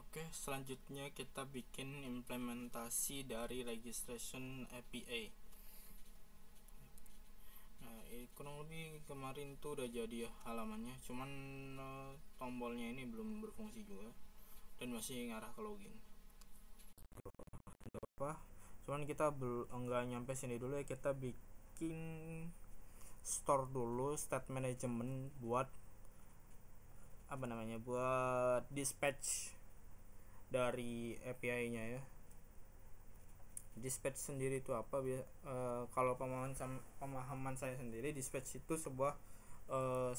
Oke, selanjutnya kita bikin implementasi dari registration API. Nah, kurang lebih kemarin tuh udah jadi ya halamannya, cuman tombolnya ini belum berfungsi juga dan masih ngarah ke login. Apa? Cuman kita enggak nyampe sini dulu ya, kita bikin store dulu state management buat buat dispatch dari API-nya ya. Dispatch sendiri itu apa? Kalau pemahaman saya sendiri, dispatch itu sebuah uh,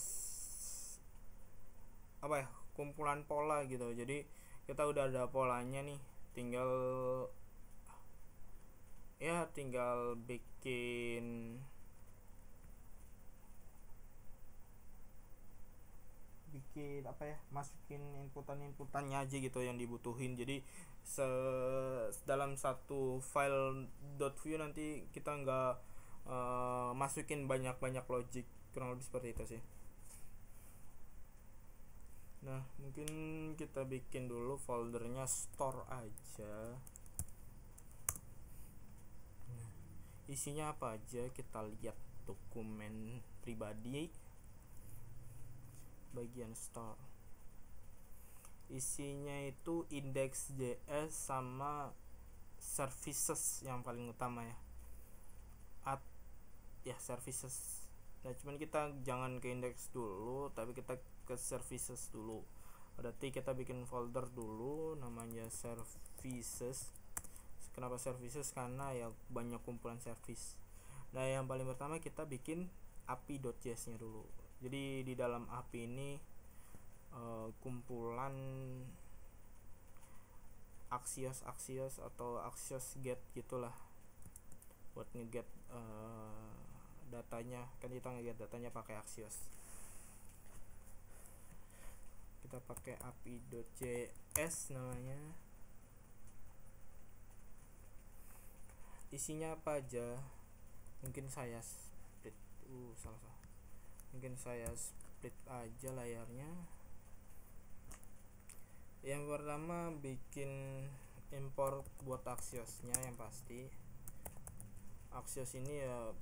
kumpulan pola gitu. Jadi kita udah ada polanya nih, tinggal bikin masukin inputannya aja gitu yang dibutuhin. Jadi dalam satu file .view nanti kita nggak masukin banyak logic, kurang lebih seperti itu sih. Nah, mungkin kita bikin dulu foldernya store aja. Nah, isinya apa aja, kita lihat dokumen pribadi bagian store. Isinya itu index.js sama services yang paling utama ya. Services. Nah, cuman kita jangan ke index dulu, tapi kita ke services dulu. Berarti kita bikin folder dulu namanya services. Kenapa services? Karena ya banyak kumpulan service. Nah, yang paling pertama kita bikin api.js nya dulu. Jadi di dalam api ini kumpulan Axios atau Axios get gitulah, buat ngeget datanya. Kan kita ngeget datanya pakai Axios. Kita pakai api.js namanya. Isinya apa aja? Mungkin saya split aja layarnya. Yang pertama bikin import buat Axios-nya yang pasti. Axios ini ya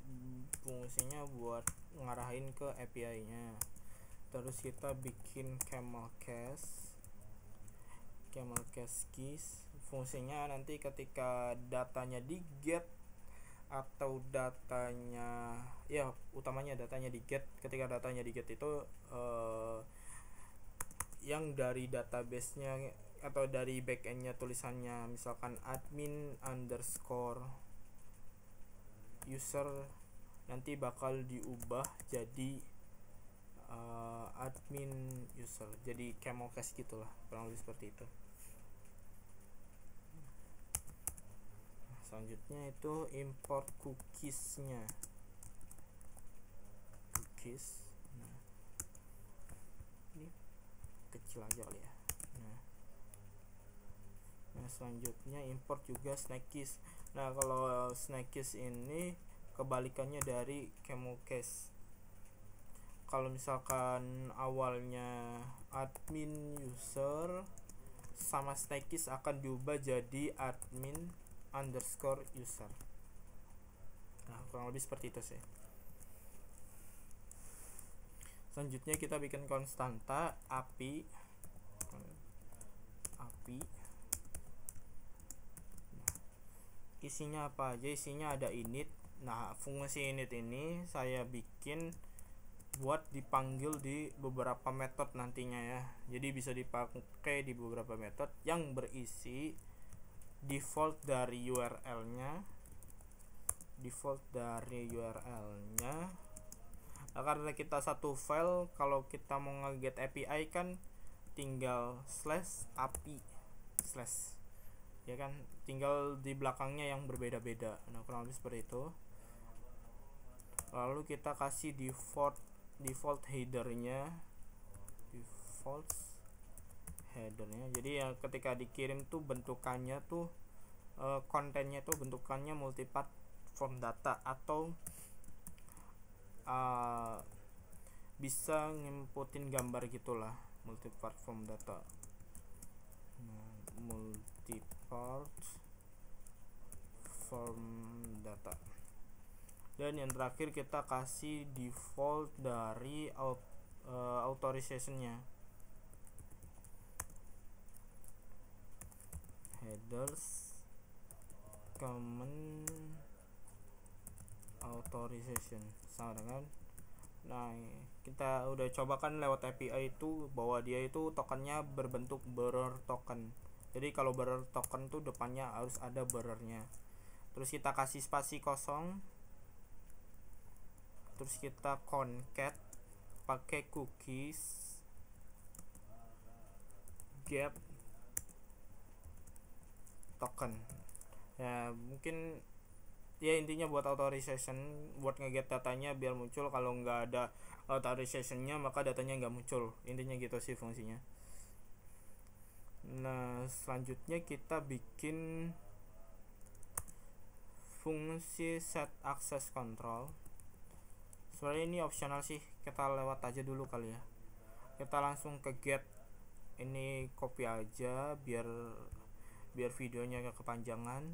fungsinya buat ngarahin ke API-nya. Terus kita bikin camel case keys. Fungsinya nanti ketika datanya di get atau utamanya datanya di get. Ketika datanya di get itu yang dari database-nya atau dari backend-nya tulisannya misalkan admin underscore user, nanti bakal diubah jadi admin user, jadi camel case gitulah, kurang lebih seperti itu. Selanjutnya itu import cookies-nya. Nah, ini kecil aja kali ya. Nah, selanjutnya import juga snackis. Nah, kalau snackis ini kebalikannya dari camel case. Kalau misalkan awalnya admin user, sama snackis akan diubah jadi admin underscore user. Nah, kurang lebih seperti itu sih. Selanjutnya kita bikin konstanta api. Isinya apa aja? Isinya ada init. Nah, fungsi init ini saya bikin buat dipanggil di beberapa metode nantinya ya. Jadi bisa dipakai di beberapa metode yang berisi default dari URL-nya. Nah, karena kita satu file, kalau kita mau nge-get API kan tinggal /api/ ya kan, tinggal di belakangnya yang berbeda-beda. Nah, kurang lebih seperti itu. Lalu kita kasih default headernya. Jadi ya ketika dikirim tuh bentukannya tuh kontennya tuh bentukannya multipart form data atau bisa nginputin gambar gitulah, multipart form data. Nah, Dan yang terakhir kita kasih default dari authorization-nya, headers common authorization sama dengan. Nah, kita udah coba kan lewat API itu bahwa dia itu tokennya berbentuk bearer token. Jadi kalau bearer token tuh depannya harus ada bearernya. Terus kita kasih spasi kosong. Terus kita concat pakai cookies get token. Ya, mungkin ya intinya buat authorization, buat nge-get datanya biar muncul. Kalau nggak ada authorizationnya maka datanya nggak muncul, intinya gitu sih fungsinya. Nah, selanjutnya kita bikin fungsi set access control. Sebenarnya ini optional sih, kita lewat aja dulu kali ya. Kita langsung ke get, ini copy aja biar videonya gak kepanjangan.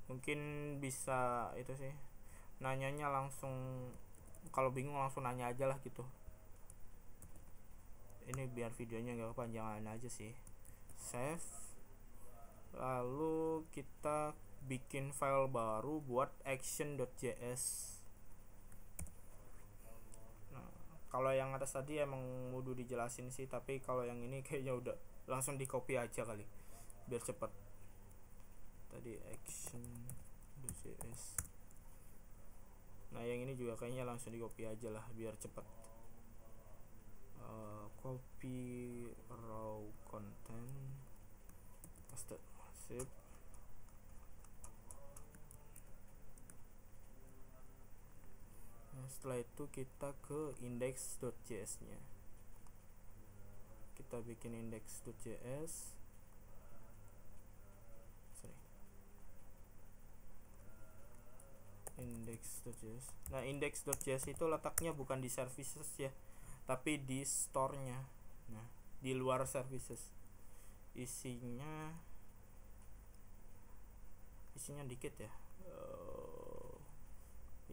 Mungkin bisa itu sih, nanyanya langsung, kalau bingung langsung nanya aja lah gitu. Ini biar videonya gak kepanjangan aja sih. Save, lalu kita bikin file baru buat action.js. Nah, kalau yang atas tadi emang mudah dijelasin sih, tapi kalau yang ini kayaknya udah langsung di copy aja kali biar cepet. Tadi action.js. Nah, yang ini juga kayaknya langsung di copy aja lah biar cepet. Copy raw content, paste, sip. Nah, setelah itu kita ke index.js nya, kita bikin index.js. Index.js. Nah, index.js itu letaknya bukan di services ya, tapi di store-nya. Nah, di luar services. Isinya dikit ya.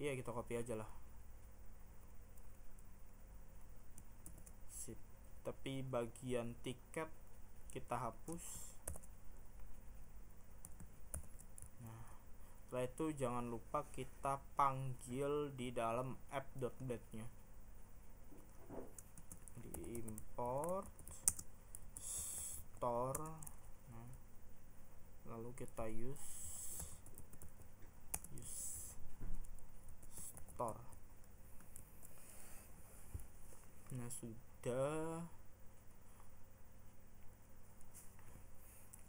Iya, kita copy aja lah. Sip. Tapi bagian tiket kita hapus. Setelah itu jangan lupa kita panggil di dalam app.get nya, di import store. Nah, lalu kita use store. Nah, sudah.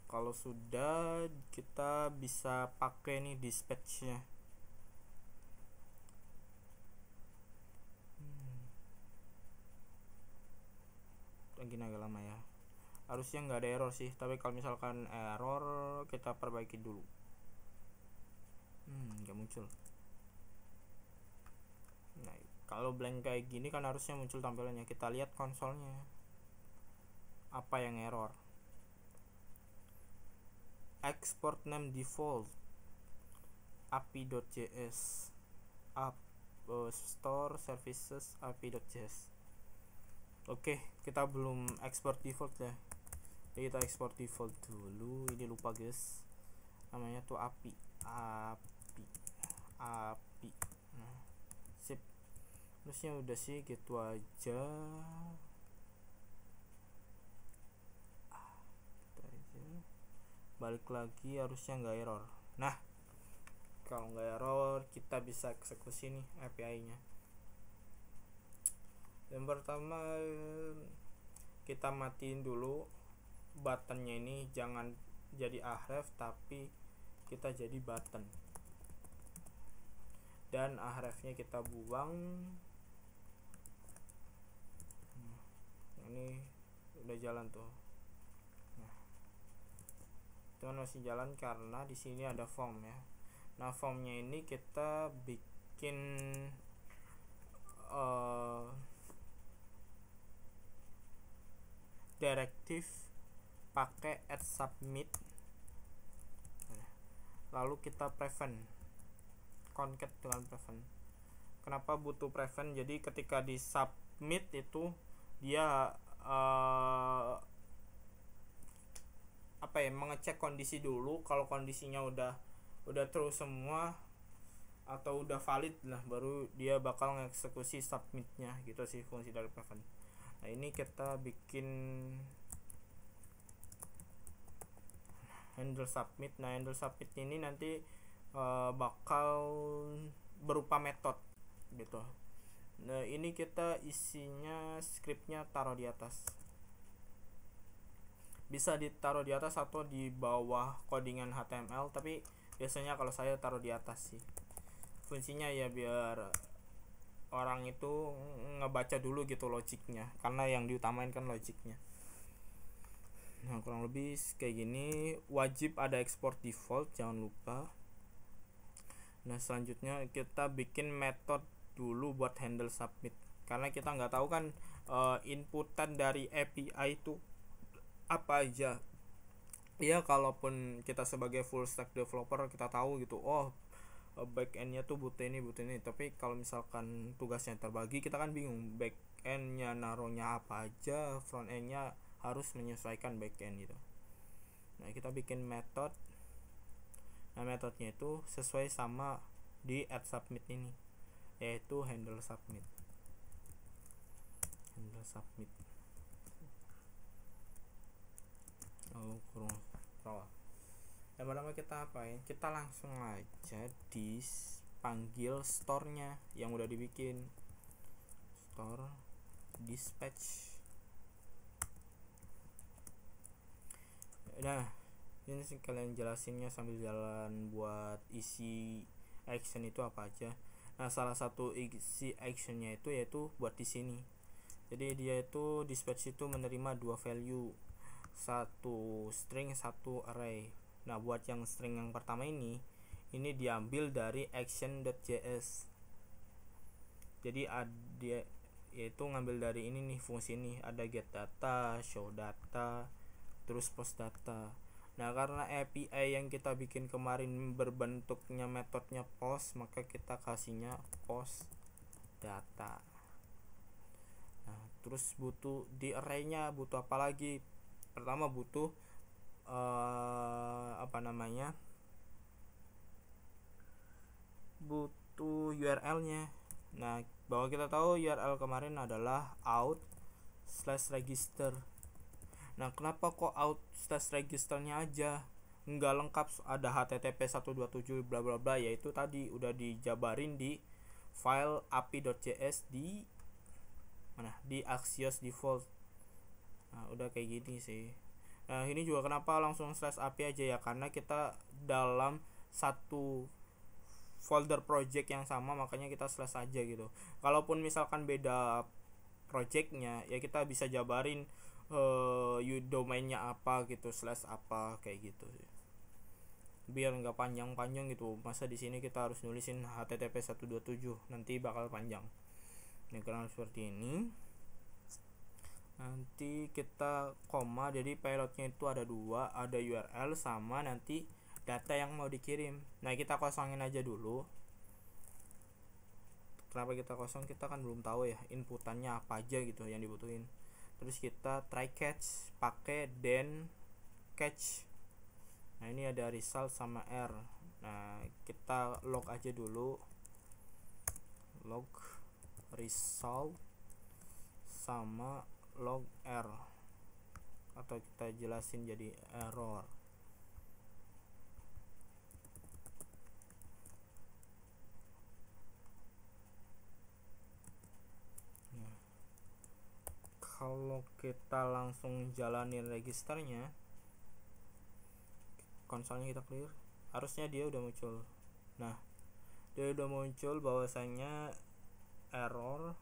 Kalau sudah, kita bisa pakai nih dispatch-nya. Lagi agak lama ya. Harusnya nggak ada error sih, tapi kalau misalkan error kita perbaiki dulu. Nggak muncul. Nah, kalau blank kayak gini kan harusnya muncul tampilannya. Kita lihat konsolnya, apa yang error. Export name default api.js app store services api.js. Oke, kita belum export default ya. Jadi kita export default dulu. Ini lupa guys, namanya tuh api. Nah, sip. Terusnya udah sih, gitu aja. Balik lagi, harusnya nggak error. Nah, kalau nggak error kita bisa eksekusi nih API-nya. Yang pertama, kita matiin dulu buttonnya ini, jangan jadi ahref tapi kita jadi button, dan ahrefnya kita buang. Ini udah jalan tuh. Cuman masih jalan karena di sini ada form ya. Nah, formnya ini kita bikin directive pakai add submit, lalu kita prevent. concat dengan prevent. Kenapa butuh prevent? Jadi ketika di submit itu dia mengecek kondisi dulu. Kalau kondisinya udah true semua atau udah valid lah, baru dia bakal ngeksekusi submitnya gitu sih fungsi dari prevent. Nah ini kita bikin handle submit. Nah handle submit ini nanti bakal berupa metode gitu. Nah ini kita isinya scriptnya taruh di atas, bisa ditaruh di atas atau di bawah codingan HTML, tapi biasanya kalau saya taruh di atas sih. Fungsinya ya biar orang itu ngebaca dulu gitu logiknya, karena yang diutamain kan logiknya. Nah kurang lebih kayak gini. Wajib ada export default, jangan lupa. Nah selanjutnya kita bikin method dulu buat handle submit, karena kita nggak tahu kan inputan dari API itu apa aja. Ya kalaupun kita sebagai full stack developer kita tahu gitu, oh backendnya tuh butuh ini, tapi kalau misalkan tugasnya terbagi kita kan bingung backendnya naruhnya apa aja, frontendnya harus menyesuaikan backend gitu. Nah kita bikin method. Nah metodenya itu sesuai sama di add submit ini, yaitu handle submit. Kurung bawah. Yang pertama kita apain? Kita langsung aja dipanggil store-nya yang udah dibikin. Store dispatch. Nah, ini sih kalian jelasinnya sambil jalan buat isi action itu apa aja. Nah, salah satu isi actionnya itu yaitu buat di sini. Jadi dia itu dispatch itu menerima dua value, satu string, satu array. Nah buat yang string yang pertama ini diambil dari action.js. Jadi dia yaitu ngambil dari ini nih, fungsi ini ada get data, show data, terus post data. Nah karena API yang kita bikin kemarin berbentuknya metodenya post, maka kita kasihnya post data. Nah terus butuh di array-nya butuh apa lagi? Pertama butuh butuh URL-nya. Nah, bahwa kita tahu URL kemarin adalah out/register. Nah, kenapa kok out/registernya aja? Nggak lengkap, ada http 127 bla bla bla, yaitu tadi udah dijabarin di file api.js di mana? Di Axios default. Nah, udah kayak gini sih. Nah ini juga kenapa langsung /api aja ya, karena kita dalam satu folder project yang sama, makanya kita slash aja gitu. Kalaupun misalkan beda projectnya ya kita bisa jabarin domainnya apa gitu, slash apa kayak gitu sih, biar nggak panjang-panjang gitu. Masa di sini kita harus nulisin http 127, nanti bakal panjang. Ini kurang seperti ini. Nanti kita koma, jadi payloadnya itu ada dua, ada URL sama nanti data yang mau dikirim. Nah kita kosongin aja dulu. Kenapa kita kosong? Kita kan belum tahu ya inputannya apa aja gitu yang dibutuhin. Terus kita try catch pakai then catch. Nah ini ada result sama R. Nah kita log aja dulu, log result sama log R, atau kita jelasin jadi error. Nah, kalau kita langsung jalanin registernya, konsolnya kita clear, harusnya dia udah muncul. Nah dia udah muncul bahwasanya error.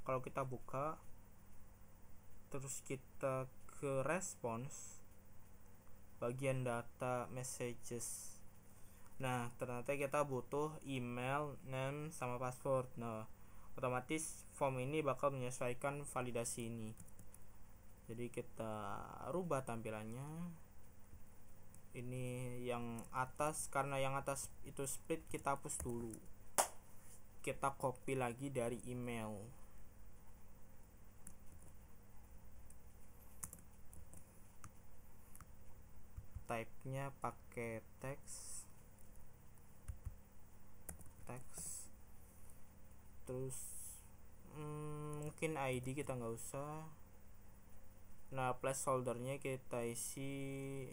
Kalau kita buka terus kita ke response bagian data messages, nah ternyata kita butuh email, name, sama password. Nah otomatis form ini bakal menyesuaikan validasi ini. Jadi kita rubah tampilannya, ini yang atas, karena yang atas itu split, kita hapus dulu. Kita copy lagi dari email. Type-nya pakai teks. Terus mungkin ID kita nggak usah. Nah, placeholdernya kita isi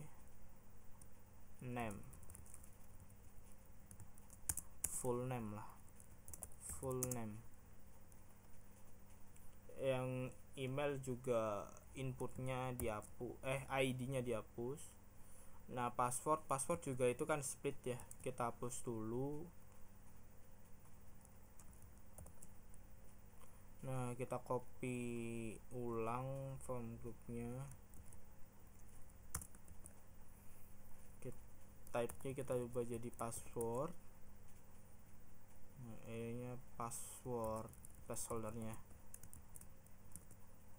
name, full name lah, full name. Yang email juga inputnya dihapus, ID-nya dihapus. Nah, password juga itu kan split ya, kita hapus dulu. Nah, kita copy ulang from groupnya. Type-nya kita ubah jadi password. Nah, E-nya password, placeholdernya.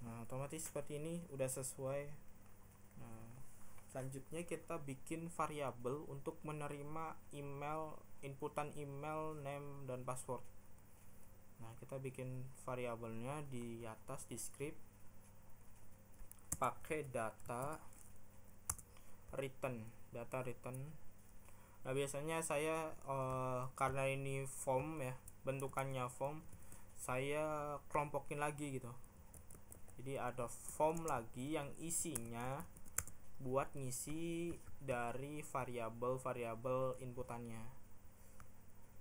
Nah, otomatis seperti ini udah sesuai. Nah, selanjutnya kita bikin variabel untuk menerima email, inputan email, name dan password. Nah, kita bikin variabelnya di atas di script pakai data return. Nah, biasanya saya karena ini form ya, bentukannya form, saya kelompokin lagi gitu. Jadi ada form lagi yang isinya buat ngisi dari variabel inputannya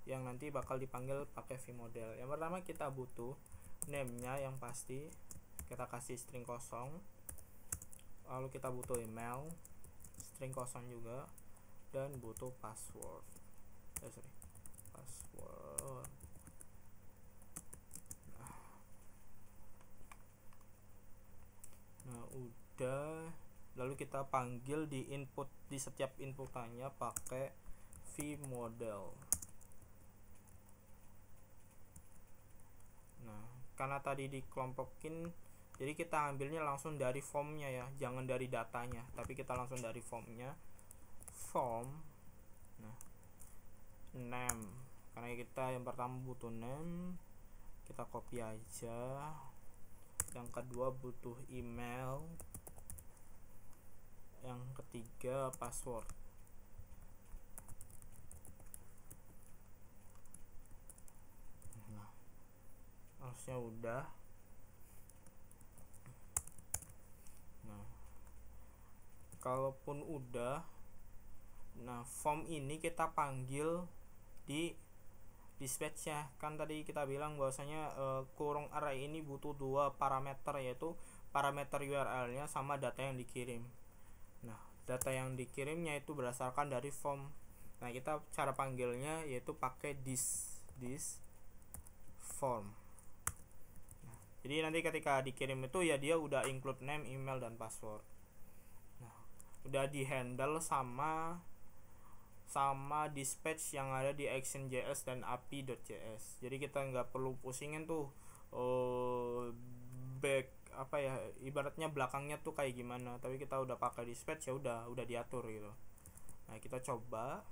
yang nanti bakal dipanggil pakai vModel. Yang pertama kita butuh name-nya yang pasti, kita kasih string kosong. Lalu kita butuh email, string kosong juga, dan butuh password. Password. Nah, udah. Lalu kita panggil di setiap inputannya pakai vModel. Nah, karena tadi dikelompokin, jadi kita ambilnya langsung dari formnya ya, jangan dari datanya, tapi kita langsung dari formnya. Form. Nah, name, karena kita yang pertama butuh name, kita copy aja. Yang kedua butuh email, yang ketiga password. Nah, harusnya udah. Nah, kalaupun udah, nah form ini kita panggil di dispatch-nya. Kan tadi kita bilang bahwasanya kurung array ini butuh dua parameter, yaitu parameter URL-nya sama data yang dikirim. Nah, data yang dikirimnya itu berdasarkan dari form. Nah, kita cara panggilnya yaitu pakai this form. Nah, jadi nanti ketika dikirim itu ya dia udah include name, email, dan password. Nah, udah di handle sama dispatch yang ada di action.js dan api.js. Jadi kita nggak perlu pusingin tuh ibaratnya belakangnya tuh kayak gimana, tapi kita udah pakai dispatch ya udah diatur gitu. Nah, kita coba,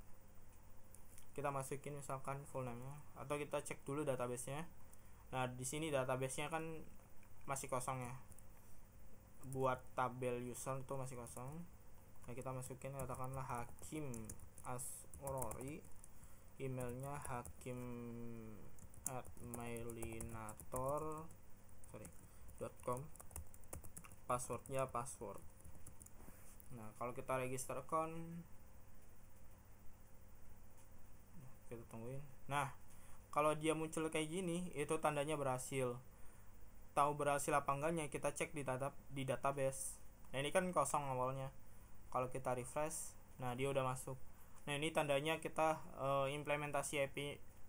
kita masukin misalkan full name-nya, atau kita cek dulu database-nya. Nah, di sini database-nya kan masih kosong ya, buat tabel user itu masih kosong. Nah, kita masukin katakanlah Hakim Asrori, emailnya hakim@mailinator.com, passwordnya password. Nah, kalau kita register account, kita tungguin. Nah, kalau dia muncul kayak gini, itu tandanya berhasil. Tahu berhasil apa enggaknya kita cek di database. Nah, ini kan kosong awalnya. Kalau kita refresh, nah dia udah masuk. Nah, ini tandanya kita implementasi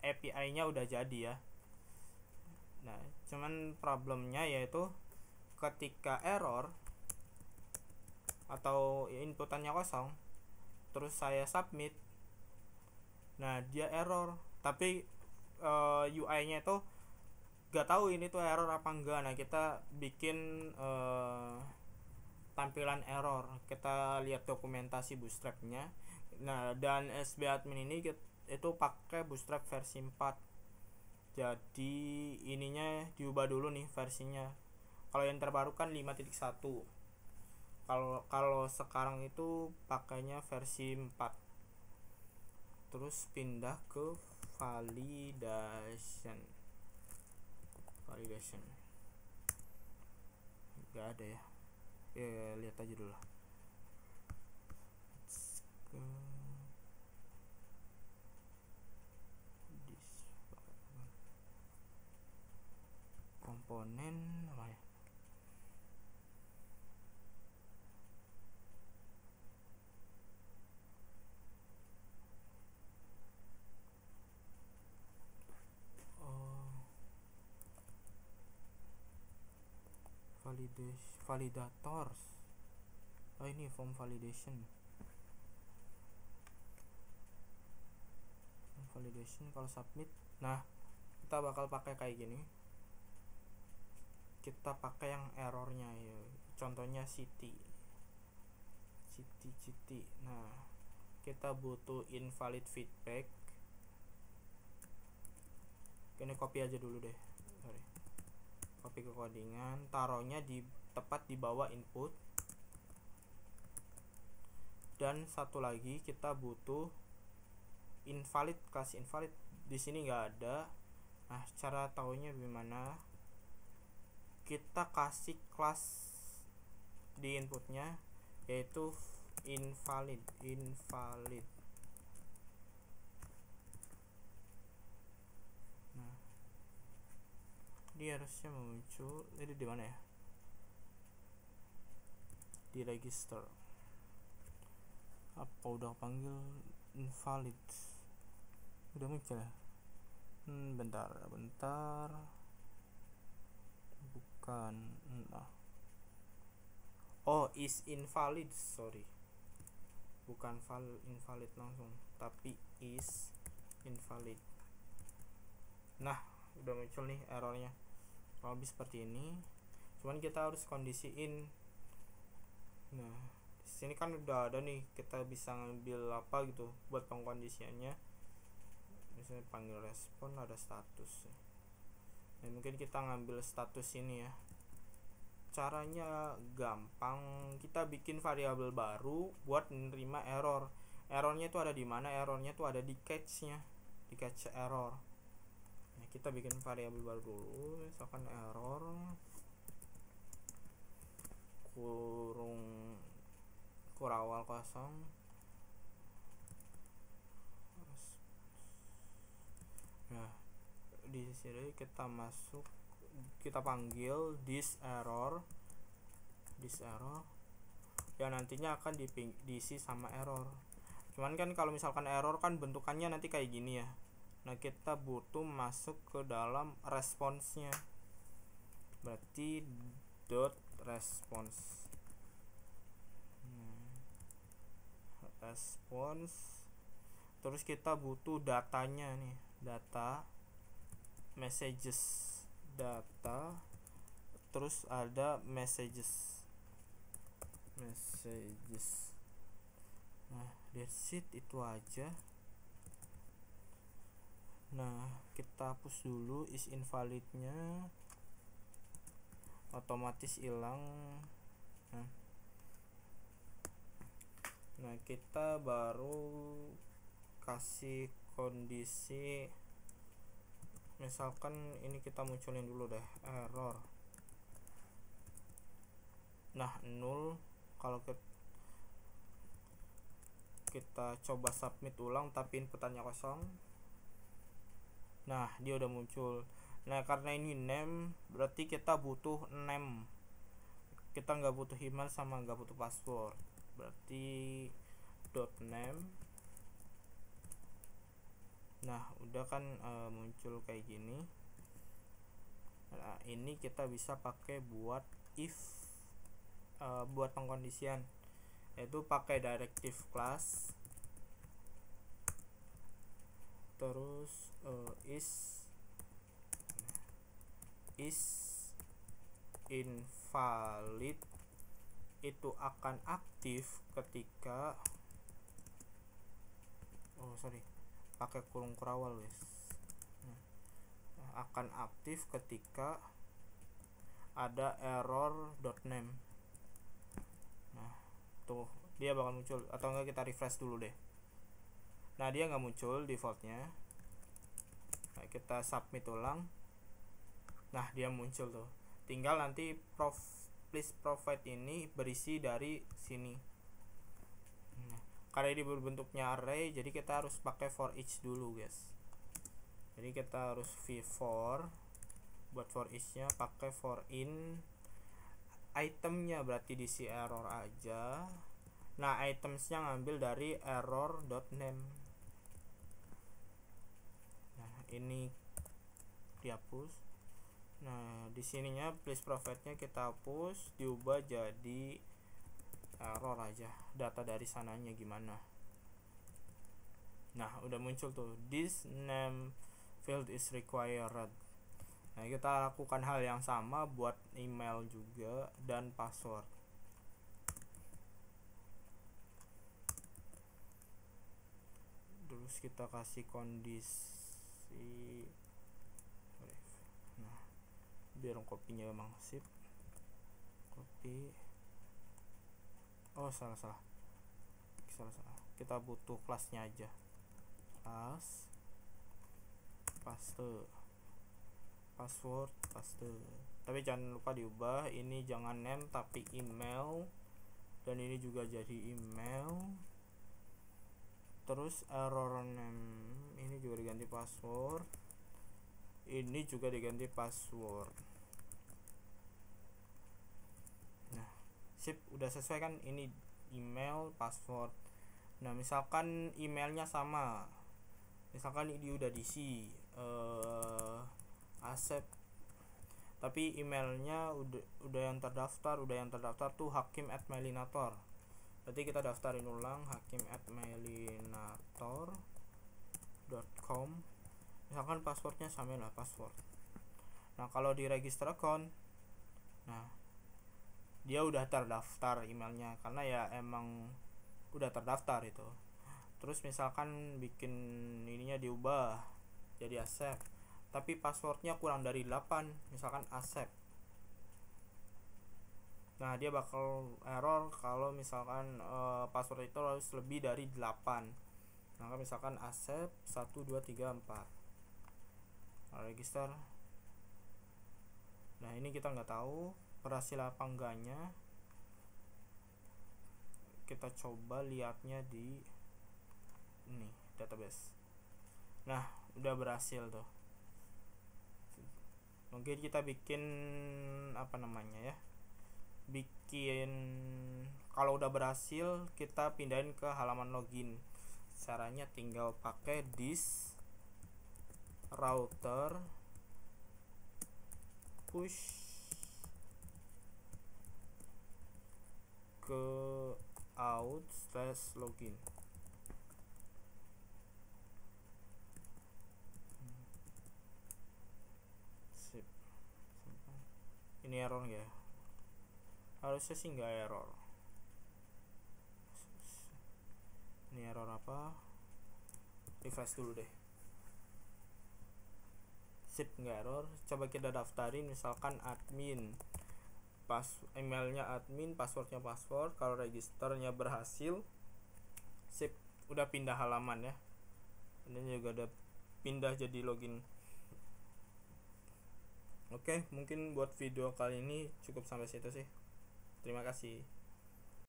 API-nya udah jadi ya. Nah, cuman problemnya yaitu ketika error atau inputannya kosong, terus saya submit, nah dia error, tapi UI-nya itu gak tahu ini tuh error apa enggak. Nah, kita bikin tampilan error. Kita lihat dokumentasi Bootstrap-nya. Nah, dan SB admin ini itu pakai Bootstrap versi 4. Jadi ininya diubah dulu nih versinya. Kalau yang terbaru kan 5.1. Kalau sekarang itu pakainya versi 4. Terus pindah ke validation. Gak ada ya. Lihat aja dulu lah. Komponen apa ya? Validators. Ini form validation. Kalau submit, nah kita bakal pakai kayak gini. Kita pakai yang errornya ya. Contohnya city. Nah, kita butuh invalid feedback. Ini copy aja dulu deh. Sorry. Copy ke codingan, taruhnya tepat di bawah input. Dan satu lagi kita butuh invalid, kelas invalid. Di sini nggak ada. Nah, cara taunya gimana? Kita kasih kelas di inputnya, yaitu invalid. Nah, dia harusnya muncul. Ini di mana ya? Di register. Apa udah panggil invalid? Udah muncul ya? Bentar. Bukan. Is invalid, sorry. Bukan invalid langsung, tapi is invalid. Nah, udah muncul nih errornya. Kalau lebih seperti ini. Cuman kita harus kondisiin. Nah, di sini kan udah ada nih, kita bisa ngambil apa gitu buat pengkondisiannya. Misalnya panggil respon, ada status. Nah, mungkin kita ngambil status ini ya. Caranya gampang, kita bikin variabel baru buat menerima error. Errornya itu ada di mana? Errornya itu ada di catch-nya, di catch error. Nah, kita bikin variabel baru dulu, misalkan error kurawal kosong. Nah, di sini kita panggil this error yang nantinya akan diisi sama error. Cuman kan kalau misalkan error kan bentukannya nanti kayak gini ya. Nah, kita butuh masuk ke dalam responsnya. Berarti dot response. Terus kita butuh datanya nih, data messages, terus ada messages. Nah, that's it, itu aja. Nah, kita hapus dulu is invalidnya, otomatis hilang. Nah, kita baru kasih kondisi, misalkan ini kita munculin dulu deh error. Nah, 0. Kalau kita coba submit ulang tapi inputannya kosong, nah dia udah muncul. Nah, karena ini name, berarti kita butuh name. Kita nggak butuh email sama nggak butuh password, berarti .name. Nah, udah kan muncul kayak gini. Nah, ini kita bisa pakai buat if, buat pengkondisian, yaitu pakai directive class, terus is invalid itu akan aktif ketika pakai kurung kurawal guys. Akan aktif ketika ada error.name. Nah tuh dia bakal muncul, atau enggak kita refresh dulu deh. Nah dia nggak muncul defaultnya. Nah, kita submit ulang. Nah dia muncul tuh, tinggal nanti please provide ini berisi dari sini. Nah, karena ini berbentuknya array, jadi kita harus pakai for each dulu guys. Jadi kita harus v4 buat for each nya, pakai for in itemnya berarti diisi error aja. Nah itemsnya ngambil dari error.name. Nah ini dihapus. Nah di sininya please provide nya kita hapus, diubah jadi error aja, data dari sananya gimana. Nah udah muncul tuh, this name field is required. Nah kita lakukan hal yang sama buat email juga dan password. Terus kita kasih kondisi. Nah biar kopinya emang sip, copy. Oh salah, kita butuh kelasnya aja, kelas paste, password paste, tapi jangan lupa diubah, ini jangan name tapi email, dan ini juga jadi email. Terus error name ini juga diganti password, ini juga diganti password. Nah sip, udah sesuai kan, ini email password. Nah misalkan emailnya sama, misalkan ini udah diisi Asep, tapi emailnya udah yang terdaftar tuh hakim@mailinator. Berarti kita daftarin ulang hakim@mailinator.com. Misalkan passwordnya samalah password. Nah kalau di register account, nah dia udah terdaftar emailnya karena ya emang udah terdaftar itu. Terus misalkan bikin ininya diubah jadi Asep, tapi passwordnya kurang dari 8, misalkan Asep. Nah dia bakal error kalau misalkan password itu harus lebih dari 8. Maka misalkan Asep 1 2 3 4 register. Nah ini kita nggak tahu berhasil apa enggaknya. Kita coba lihatnya di ini database. Nah udah berhasil tuh. Mungkin kita bikin apa namanya ya, bikin, kalau udah berhasil kita pindahin ke halaman login. Caranya tinggal pakai this router push ke out/login. Sip. Ini error ya? Harusnya sih nggak error. Ini error apa? Refresh dulu deh. Sip, nggak error. Coba kita daftarin misalkan admin, emailnya admin, passwordnya password. Kalau registernya berhasil, sip, udah pindah halaman ya. Ini juga udah pindah jadi login. Oke, mungkin buat video kali ini cukup sampai situ sih. Terima kasih.